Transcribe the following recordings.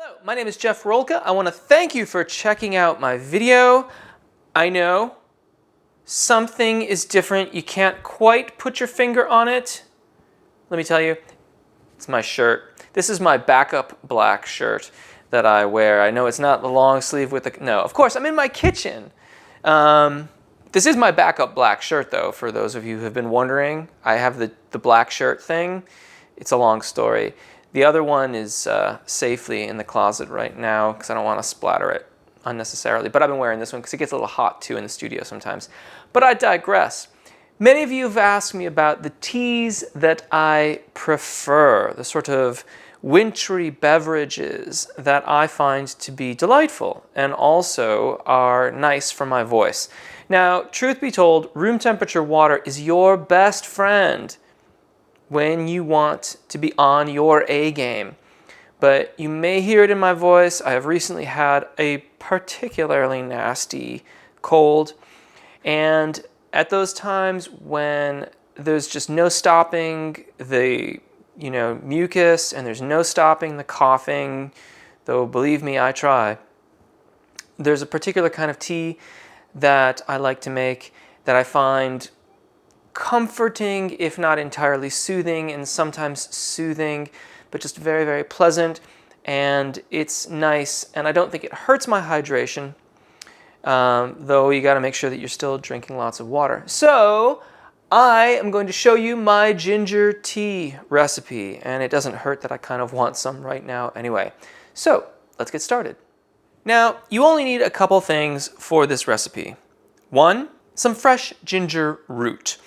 Hello, my name is Jeff Rolka. I want to thank you for checking out my video. I know something is different. You can't quite put your finger on it. Let me tell you, it's my shirt. This is my backup black shirt that I wear. I know it's not the long sleeve with the, no, of course, I'm in my kitchen. This is my backup black shirt though, for those of you who have been wondering. I have the black shirt thing. It's a long story. The other one is safely in the closet right now because I don't want to splatter it unnecessarily. But I've been wearing this one because it gets a little hot too in the studio sometimes. But I digress. Many of you have asked me about the teas that I prefer, the sort of wintry beverages that I find to be delightful and also are nice for my voice. Now, truth be told, room temperature water is your best friend when you want to be on your A game. But you may hear it in my voice. I have recently had a particularly nasty cold. And at those times when there's just no stopping the mucus and there's no stopping the coughing, though believe me, I try, there's a particular kind of tea that I like to make that I find comforting, if not entirely soothing, and sometimes soothing, but just very, very pleasant. And it's nice, and I don't think it hurts my hydration, though you got to make sure that you're still drinking lots of water. So I am going to show you my ginger tea recipe, and it doesn't hurt that I kind of want some right now anyway. So let's get started. Now, you only need a couple things for this recipe. One, some fresh ginger root.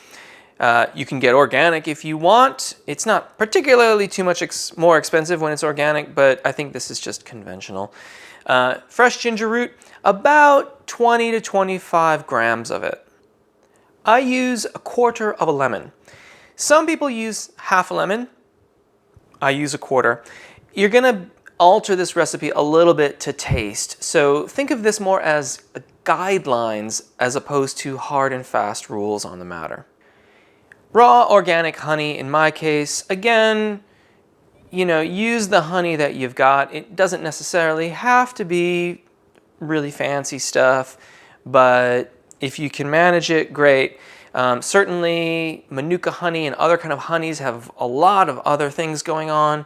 You can get organic if you want. It's not particularly too much more expensive when it's organic, but I think this is just conventional. Fresh ginger root, about 20 to 25 grams of it. I use a quarter of a lemon. Some people use half a lemon. I use a quarter. You're going to alter this recipe a little bit to taste. So think of this more as guidelines as opposed to hard and fast rules on the matter. Raw organic honey, in my case, again, use the honey that you've got. It doesn't necessarily have to be really fancy stuff, but if you can manage it, great. Certainly, Manuka honey and other kind of honeys have a lot of other things going on.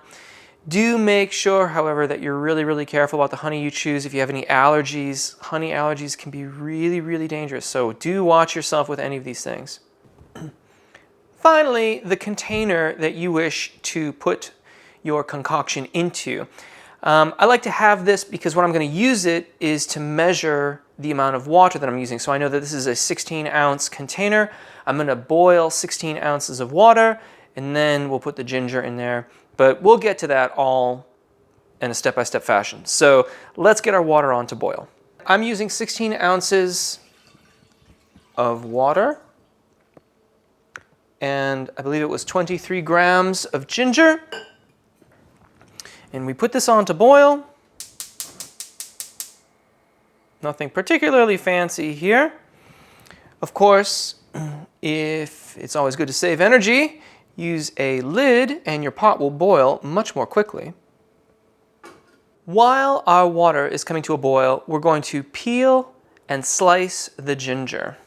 Do make sure, however, that you're really, really careful about the honey you choose. If you have any allergies, honey allergies can be really, really dangerous. So do watch yourself with any of these things. Finally, the container that you wish to put your concoction into. I like to have this because when I'm going to use it is to measure the amount of water that I'm using. So I know that this is a 16-ounce container. I'm going to boil 16 ounces of water, and then we'll put the ginger in there. But we'll get to that all in a step-by-step fashion. So let's get our water on to boil. I'm using 16 ounces of water. And I believe it was 23 grams of ginger. And we put this on to boil. Nothing particularly fancy here. Of course, if it's always good to save energy, use a lid and your pot will boil much more quickly. While our water is coming to a boil, we're going to peel and slice the ginger.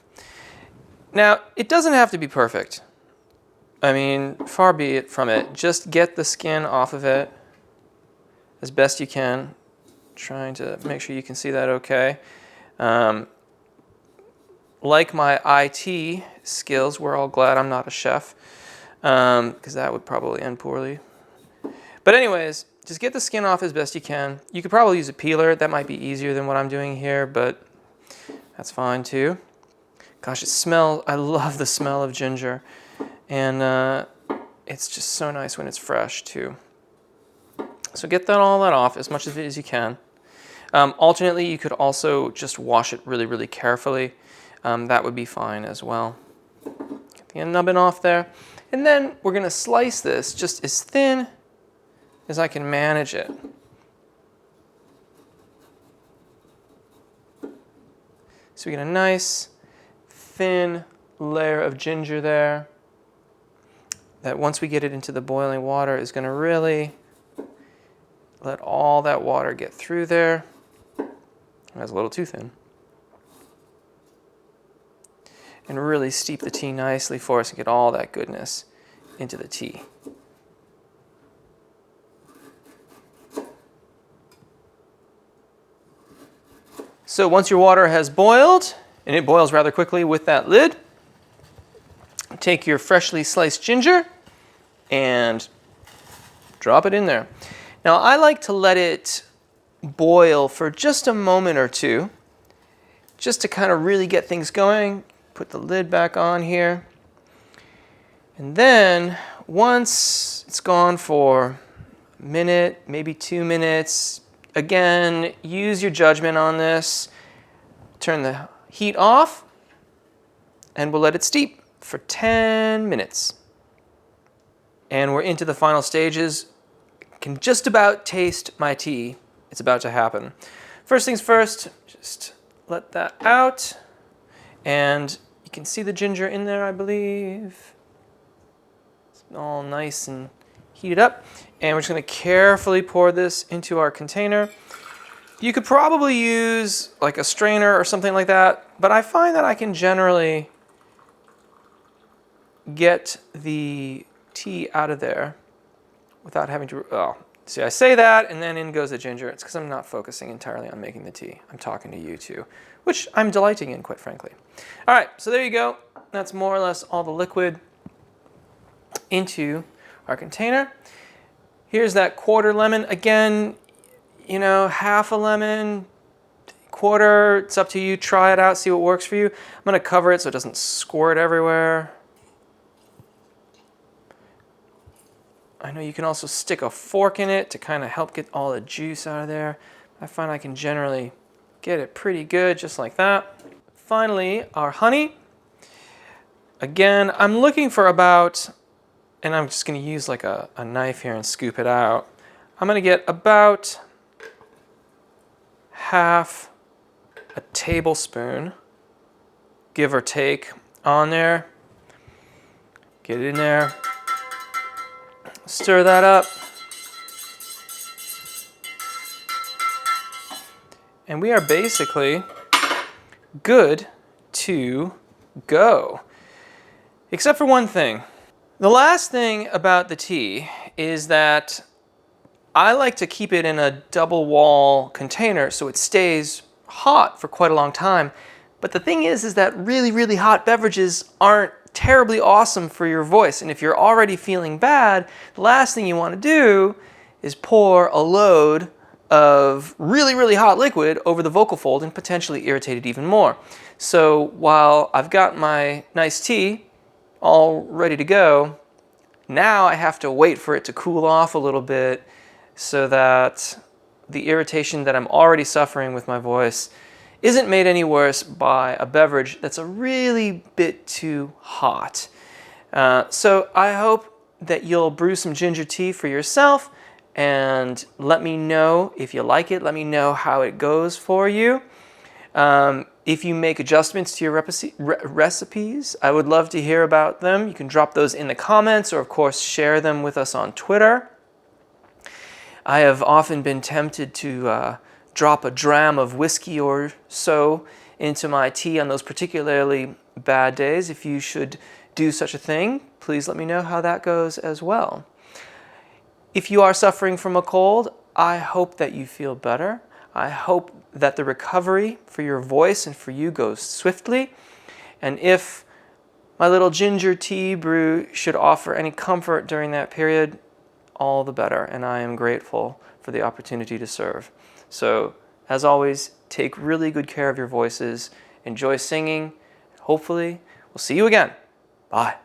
Now, it doesn't have to be perfect. I mean, far be it from it. Just get the skin off of it as best you can. Trying to make sure you can see that okay. Like my IT skills, we're all glad I'm not a chef, because that would probably end poorly. But anyways, just get the skin off as best you can. You could probably use a peeler. That might be easier than what I'm doing here, but that's fine too. Gosh, it smells, I love the smell of ginger. And it's just so nice when it's fresh too. So get all that off, as much of it as you can. Alternately, you could also just wash it really, really carefully. That would be fine as well. Get the end nubbin off there. And then we're going to slice this just as thin as I can manage it. So we get a nice, thin layer of ginger there. That once we get it into the boiling water is going to really let all that water get through there. That's a little too thin. And really steep the tea nicely for us and get all that goodness into the tea. So once your water has boiled, and it boils rather quickly with that lid, take your freshly sliced ginger and drop it in there. Now I like to let it boil for just a moment or two, just to kind of really get things going. Put the lid back on here. And then once it's gone for a minute, maybe 2 minutes, again, use your judgment on this. Turn the heat off and we'll let it steep for 10 minutes. And we're into the final stages. I can just about taste my tea. It's about to happen. First things first, just let that out. And you can see the ginger in there, I believe. It's all nice and heated up. And we're just going to carefully pour this into our container. You could probably use like a strainer or something like that, but I find that I can generally get the tea out of there without having to, oh, see, I say that and then in goes the ginger. It's because I'm not focusing entirely on making the tea. I'm talking to you too, which I'm delighting in, quite frankly. All right, so there you go. That's more or less all the liquid into our container. Here's that quarter lemon. Again, you know, half a lemon, quarter, it's up to you. Try it out, see what works for you. I'm gonna cover it so it doesn't squirt everywhere. I know you can also stick a fork in it to kind of help get all the juice out of there. I find I can generally get it pretty good, just like that. Finally, our honey. Again, I'm looking for about, and I'm just gonna use like a knife here and scoop it out. I'm gonna get about half a tablespoon, give or take, on there. Get it in there. Stir that up. And we are basically good to go. Except for one thing. The last thing about the tea is that I like to keep it in a double wall container so it stays hot for quite a long time. But the thing is that really, really hot beverages aren't terribly awesome for your voice. And if you're already feeling bad, the last thing you want to do is pour a load of really, really hot liquid over the vocal fold and potentially irritate it even more. So while I've got my nice tea all ready to go, now I have to wait for it to cool off a little bit so that the irritation that I'm already suffering with my voice isn't made any worse by a beverage that's a really bit too hot. So I hope that you'll brew some ginger tea for yourself and let me know if you like it. Let me know how it goes for you. If you make adjustments to your recipes, I would love to hear about them. You can drop those in the comments or, of course, share them with us on Twitter. I have often been tempted to drop a dram of whiskey or so into my tea on those particularly bad days. If you should do such a thing, please let me know how that goes as well. If you are suffering from a cold, I hope that you feel better. I hope that the recovery for your voice and for you goes swiftly. And if my little ginger tea brew should offer any comfort during that period, all the better. And I am grateful for the opportunity to serve. So, as always, take really good care of your voices. Enjoy singing. Hopefully, we'll see you again. Bye.